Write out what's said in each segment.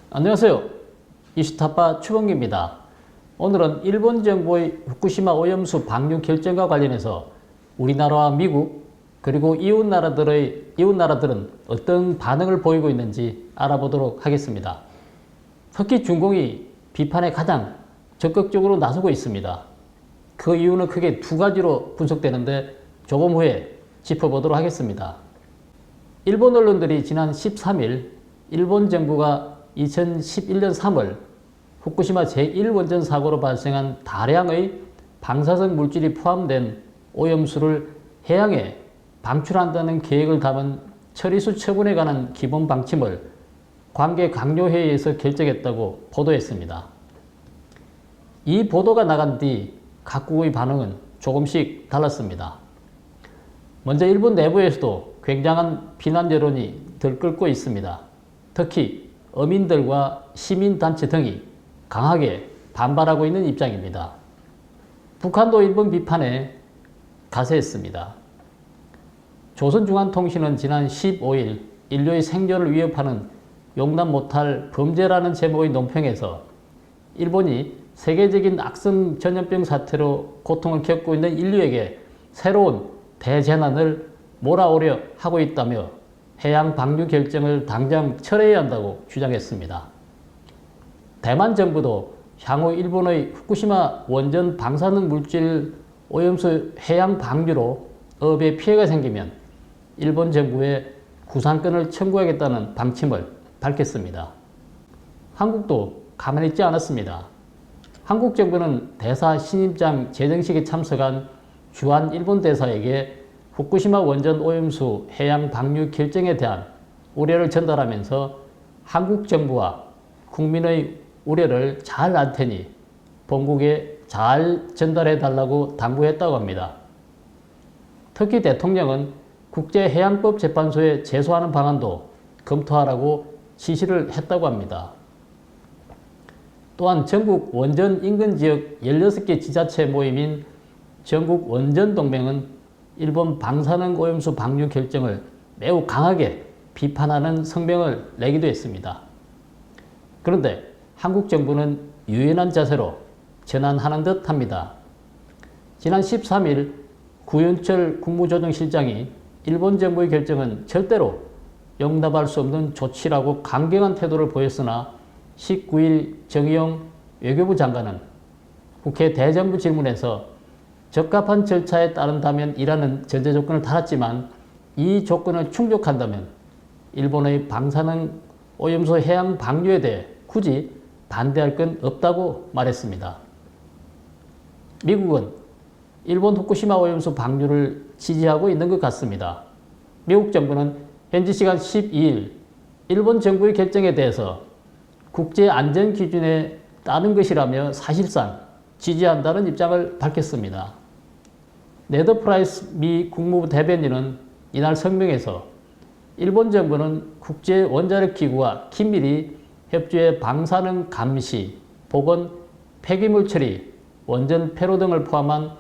안녕하세요. 이슈타파 추범기입니다. 오늘은 일본 정부의 후쿠시마 오염수 방류 결정과 관련해서 우리나라와 미국 그리고 이웃나라들은 어떤 반응을 보이고 있는지 알아보도록 하겠습니다. 특히 중공이 비판에 가장 적극적으로 나서고 있습니다. 그 이유는 크게 두 가지로 분석되는데 조금 후에 짚어보도록 하겠습니다. 일본 언론들이 지난 13일 일본 정부가 2011년 3월 후쿠시마 제1원전 사고로 발생한 다량의 방사성 물질이 포함된 오염수를 해양에 방출한다는 계획을 담은 처리수 처분에 관한 기본 방침을 관계 강요회의에서 결정했다고 보도했습니다. 이 보도가 나간 뒤 각국의 반응은 조금씩 달랐습니다. 먼저 일본 내부에서도 굉장한 비난 여론이 들끓고 있습니다. 특히 어민들과 시민단체 등이 강하게 반발하고 있는 입장입니다. 북한도 일본 비판에 가세했습니다. 조선중앙통신은 지난 15일 인류의 생존을 위협하는 용납 못할 범죄라는 제목의 논평에서 일본이 세계적인 악성 전염병 사태로 고통을 겪고 있는 인류에게 새로운 대재난을 몰아오려 하고 있다며 해양 방류 결정을 당장 철회해야 한다고 주장했습니다. 대만 정부도 향후 일본의 후쿠시마 원전 방사능 물질 오염수 해양 방류로 어업에 피해가 생기면 일본 정부에 구상권을 청구하겠다는 방침을 밝혔습니다. 한국도 가만히 있지 않았습니다. 한국 정부는 대사 신임장 제정식에 참석한 주한 일본 대사에게 후쿠시마 원전 오염수 해양 방류 결정에 대한 우려를 전달하면서 한국 정부와 국민의 우려를 잘 알 테니 본국에 잘 전달해 달라고 당부했다고 합니다. 특히 대통령은 국제해양법재판소에 제소하는 방안도 검토하라고 지시를 했다고 합니다. 또한 전국 원전 인근 지역 16개 지자체 모임인 전국 원전동맹은 일본 방사능 오염수 방류 결정을 매우 강하게 비판하는 성명을 내기도 했습니다. 그런데 한국 정부는 유연한 자세로 전환하는 듯 합니다. 지난 13일 구윤철 국무조정실장이 일본 정부의 결정은 절대로 용납할 수 없는 조치라고 강경한 태도를 보였으나 19일 정의용 외교부 장관은 국회 대정부 질문에서 적합한 절차에 따른다면 이라는 전제 조건을 달았지만 이 조건을 충족한다면 일본의 방사능 오염수 해양 방류에 대해 굳이 반대할 건 없다고 말했습니다. 미국은 일본 후쿠시마 오염수 방류를 지지하고 있는 것 같습니다. 미국 정부는 현지 시간 12일 일본 정부의 결정에 대해서 국제안전기준에 따른 것이라며 사실상 지지한다는 입장을 밝혔습니다. 네드 프라이스 미 국무부 대변인은 이날 성명에서 일본 정부는 국제원자력기구와 긴밀히 협조해 방사능 감시, 보건, 폐기물 처리, 원전 폐로 등을 포함한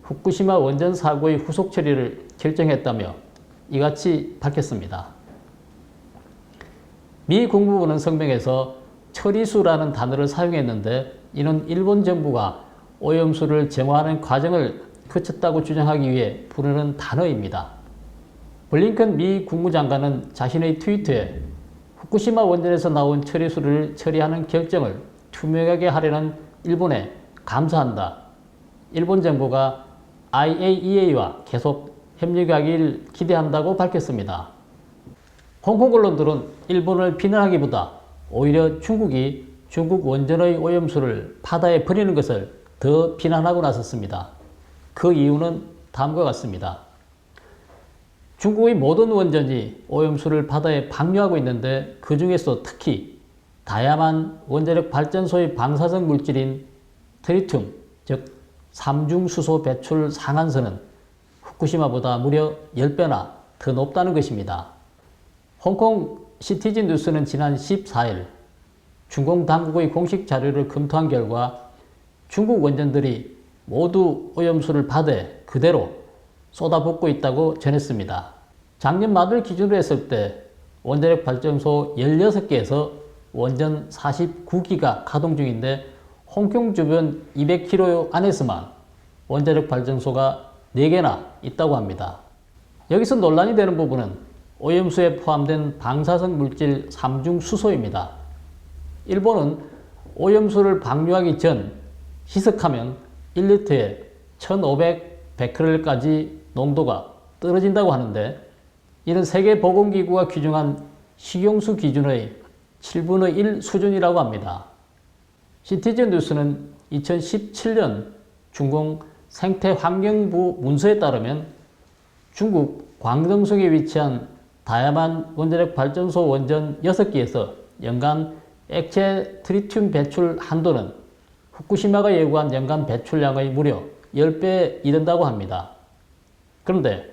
후쿠시마 원전 사고의 후속 처리를 결정했다며 이같이 밝혔습니다. 미 국무부는 성명에서 처리수라는 단어를 사용했는데 이는 일본 정부가 오염수를 정화하는 과정을 거쳤다고 주장하기 위해 부르는 단어입니다. 블링컨 미 국무장관은 자신의 트위터에 후쿠시마 원전에서 나온 처리수를 처리하는 결정을 투명하게 하려는 일본에 감사한다. 일본 정부가 IAEA와 계속 협력하길 기대한다고 밝혔습니다. 홍콩 언론들은 일본을 비난하기보다 오히려 중국이 중국 원전의 오염수를 바다에 버리는 것을 더 비난하고 나섰습니다. 그 이유는 다음과 같습니다. 중국의 모든 원전이 오염수를 바다에 방류하고 있는데 그 중에서 특히 다야만 원자력 발전소의 방사성 물질인 트리튬, 즉 삼중수소 배출 상한선은 후쿠시마보다 무려 10배나 더 높다는 것입니다. 홍콩 시티즌 뉴스는 지난 14일 중공 당국의 공식 자료를 검토한 결과 중국 원전들이 모두 오염수를 바다에 그대로 쏟아붓고 있다고 전했습니다. 작년 말을 기준으로 했을 때 원자력 발전소 16개에서 원전 49기가 가동 중인데 홍콩 주변 200km 안에서만 원자력 발전소가 4개나 있다고 합니다. 여기서 논란이 되는 부분은 오염수에 포함된 방사성 물질 3중 수소입니다. 일본은 오염수를 방류하기 전 희석하면 1리터에 1500베크렐까지 농도가 떨어진다고 하는데 이는 세계보건기구가 규정한 식용수 기준의 7분의 1 수준이라고 합니다. 시티즌 뉴스는 2017년 중공 생태환경부 문서에 따르면 중국 광정성에 위치한 다야만 원자력 발전소 원전 6기에서 연간 액체 트리튬 배출 한도는 후쿠시마가 예고한 연간 배출량의 무려 10배에 이른다고 합니다. 그런데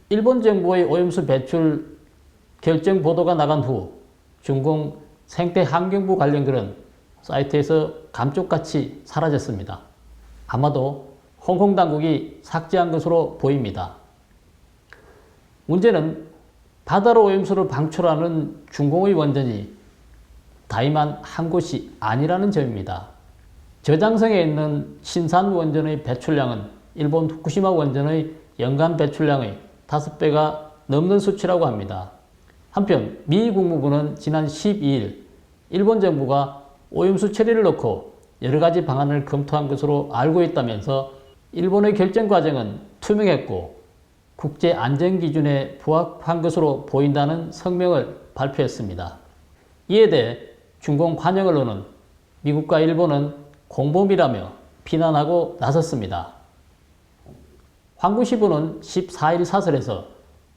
일본 정부의 오염수 배출 결정 보도가 나간 후 중공 생태환경부 관련 글은 사이트에서 감쪽같이 사라졌습니다. 아마도 홍콩 당국이 삭제한 것으로 보입니다. 문제는 바다로 오염수를 방출하는 중공의 원전이 다이만 한 곳이 아니라는 점입니다. 저장성에 있는 신산 원전의 배출량은 일본 후쿠시마 원전의 연간 배출량의 5배가 넘는 수치라고 합니다. 한편 미 국무부는 지난 12일 일본 정부가 오염수 처리를 놓고 여러 가지 방안을 검토한 것으로 알고 있다면서 일본의 결정 과정은 투명했고 국제안전기준에 부합한 것으로 보인다는 성명을 발표했습니다. 이에 대해 중공 관영 언론은 미국과 일본은 공범이라며 비난하고 나섰습니다. 환구시보는 14일 사설에서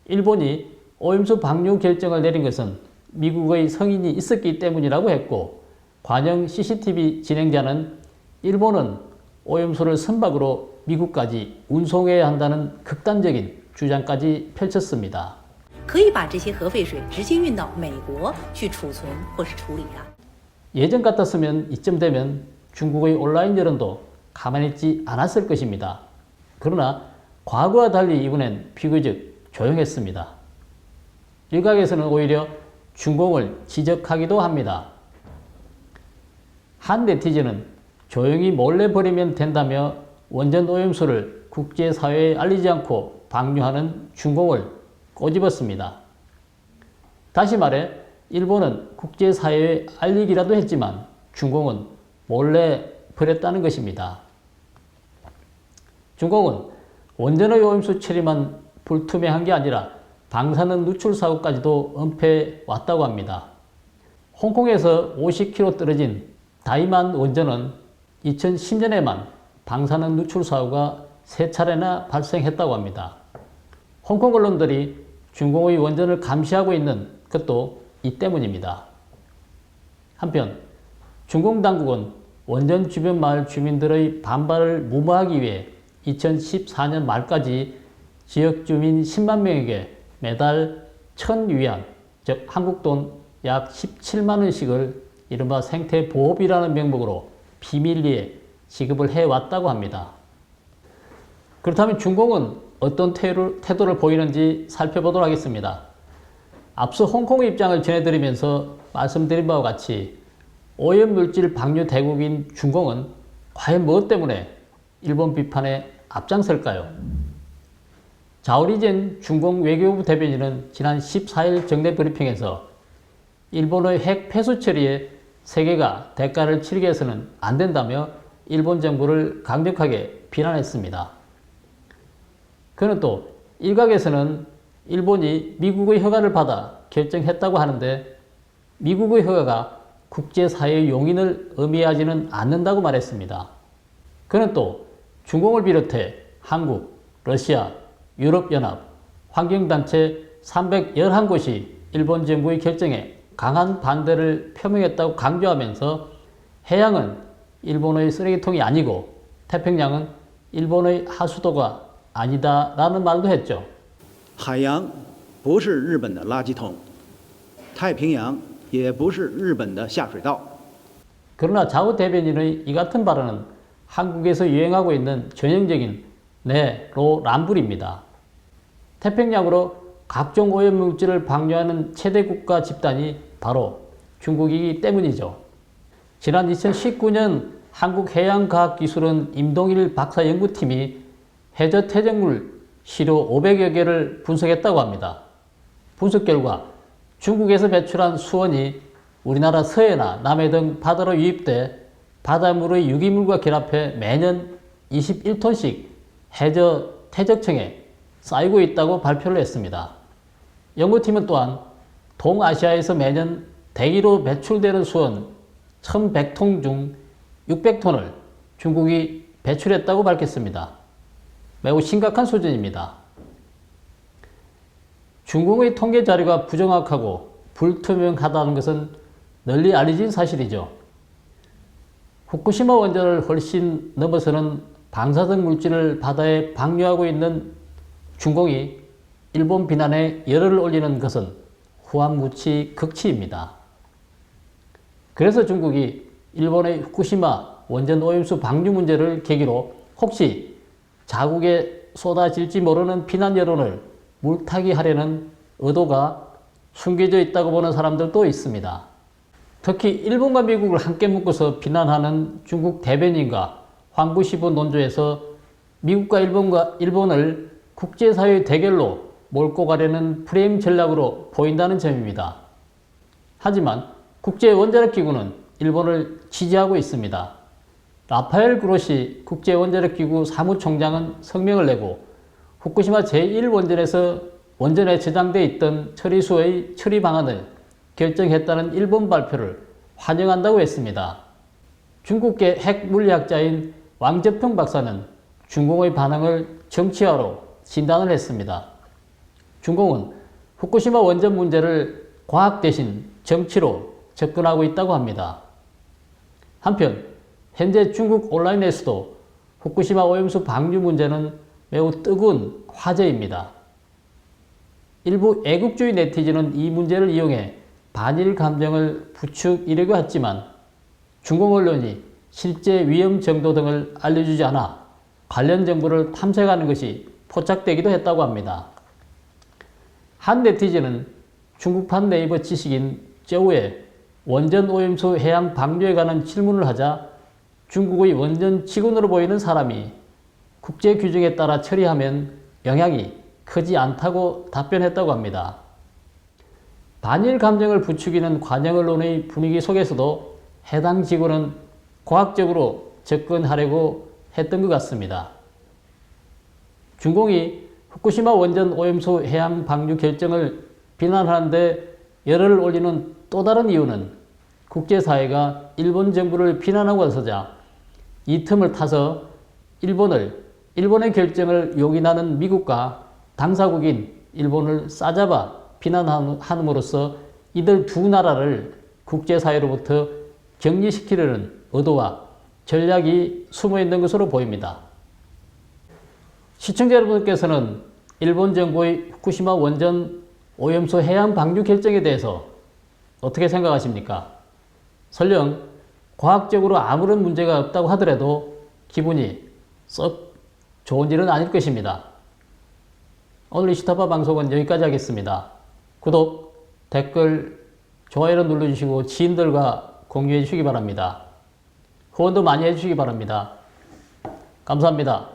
일본이 오염수 방류 결정을 내린 것은 미국의 성인이 있었기 때문이라고 했고 관영 CCTV 진행자는 일본은 오염수를 선박으로 미국까지 운송해야 한다는 극단적인 주장까지 펼쳤습니다. 可以把这些核废水直接运到美国去储存或是处理啊。 예전 같았으면 이쯤 되면 중국의 온라인 여론도 가만히 있지 않았을 것입니다. 그러나 과거와 달리 이번엔 비교적 조용했습니다. 일각에서는 오히려 중공을 지적하기도 합니다. 한 네티즌은 조용히 몰래 버리면 된다며 원전 오염수를 국제사회에 알리지 않고 방류하는 중공을 꼬집었습니다. 다시 말해 일본은 국제사회에 알리기라도 했지만 중공은 몰래 버렸다는 것입니다. 중공은 원전의 오염수 처리만 불투명한 게 아니라 방사능 누출 사고까지도 은폐해 왔다고 합니다. 홍콩에서 50km 떨어진 다이만 원전은 2010년에만 방사능 누출 사고가 3차례나 발생했다고 합니다. 홍콩 언론들이 중공의 원전을 감시하고 있는 것도 이 때문입니다. 한편 중공 당국은 원전 주변 마을 주민들의 반발을 무마하기 위해 2014년 말까지 지역 주민 10만 명에게 매달 1,000위안, 즉 한국 돈 약 17만 원씩을 이른바 생태보호비라는 명목으로 비밀리에 지급을 해왔다고 합니다. 그렇다면 중공은 어떤 태도를 보이는지 살펴보도록 하겠습니다. 앞서 홍콩의 입장을 전해드리면서 말씀드린 바와 같이 오염물질 방류 대국인 중공은 과연 무엇 때문에 일본 비판에 앞장설까요? 자오리젠 중공 외교부 대변인은 지난 14일 정례 브리핑에서 일본의 핵 폐수 처리에 세계가 대가를 치르게 해서는 안 된다며 일본 정부를 강력하게 비난했습니다. 그는 또 일각에서는 일본이 미국의 허가를 받아 결정했다고 하는데 미국의 허가가 국제사회의 용인을 의미하지는 않는다고 말했습니다. 그는 또 중공을 비롯해 한국, 러시아, 유럽연합, 환경단체 311곳이 일본 정부의 결정에 강한 반대를 표명했다고 강조하면서 해양은 일본의 쓰레기통이 아니고 태평양은 일본의 하수도가 아니다라는 말도 했죠. 海洋不是日本的垃圾桶，太平洋也不是日本的下水道。 그러나 자우 대변인의 이 같은 발언은 한국에서 유행하고 있는 전형적인 내로남불입니다. 태평양으로 각종 오염물질을 방류하는 최대 국가 집단이 바로 중국이기 때문이죠. 지난 2019년 한국해양과학기술원 임동일 박사 연구팀이 해저 퇴적물 시료 500여 개를 분석했다고 합니다. 분석 결과 중국에서 배출한 수원이 우리나라 서해나 남해 등 바다로 유입돼 바닷물의 유기물과 결합해 매년 21톤씩 해저 퇴적청에 쌓이고 있다고 발표를 했습니다. 연구팀은 또한 동아시아에서 매년 대기로 배출되는 수원 1100톤 중 600톤을 중국이 배출했다고 밝혔습니다. 매우 심각한 수준입니다. 중국의 통계 자료가 부정확하고 불투명하다는 것은 널리 알려진 사실이죠. 후쿠시마 원전을 훨씬 넘어서는 방사성 물질을 바다에 방류하고 있는 중공이 일본 비난에 열을 올리는 것은 후한무치 극치입니다. 그래서 중국이 일본의 후쿠시마 원전 오염수 방류 문제를 계기로 혹시 자국에 쏟아질지 모르는 비난 여론을 물타기 하려는 의도가 숨겨져 있다고 보는 사람들도 있습니다. 특히 일본과 미국을 함께 묶어서 비난하는 중국 대변인과 황부시보 논조에서 미국과 일본을 국제사회의 대결로 몰고 가려는 프레임 전략으로 보인다는 점입니다. 하지만 국제원자력기구는 일본을 지지하고 있습니다. 라파엘 그로시 국제원자력기구 사무총장은 성명을 내고 후쿠시마 제1원전에서 원전에 저장돼 있던 처리수의 처리 방안을 결정했다는 일본 발표를 환영한다고 했습니다. 중국계 핵물리학자인 왕저평 박사는 중공의 반응을 정치화로 진단을 했습니다. 중공은 후쿠시마 원전 문제를 과학 대신 정치로 접근하고 있다고 합니다. 한편 현재 중국 온라인에서도 후쿠시마 오염수 방류 문제는 매우 뜨거운 화제입니다. 일부 애국주의 네티즌은 이 문제를 이용해 반일 감정을 부추기려고 했지만 중국 언론이 실제 위험 정도 등을 알려주지 않아 관련 정보를 탐색하는 것이 포착되기도 했다고 합니다. 한 네티즌은 중국판 네이버 지식인 저우에 원전 오염수 해양 방류에 관한 질문을 하자 중국의 원전 직원으로 보이는 사람이 국제 규정에 따라 처리하면 영향이 크지 않다고 답변했다고 합니다. 반일 감정을 부추기는 관영 언론의 분위기 속에서도 해당 직원은 과학적으로 접근하려고 했던 것 같습니다. 중공이 후쿠시마 원전 오염수 해양 방류 결정을 비난하는데 열을 올리는 또 다른 이유는 국제사회가 일본 정부를 비난하고 나서자 이 틈을 타서 일본의 결정을 용인하는 미국과 당사국인 일본을 싸잡아 비난함으로써 이들 두 나라를 국제사회로부터 격리시키려는 의도와 전략이 숨어있는 것으로 보입니다. 시청자 여러분께서는 일본 정부의 후쿠시마 원전 오염수 해양 방류 결정에 대해서 어떻게 생각하십니까? 설령 과학적으로 아무런 문제가 없다고 하더라도 기분이 썩 좋은 일은 아닐 것입니다. 오늘 이슈타파 방송은 여기까지 하겠습니다. 구독, 댓글, 좋아요를 눌러주시고 지인들과 공유해 주시기 바랍니다. 후원도 많이 해주시기 바랍니다. 감사합니다.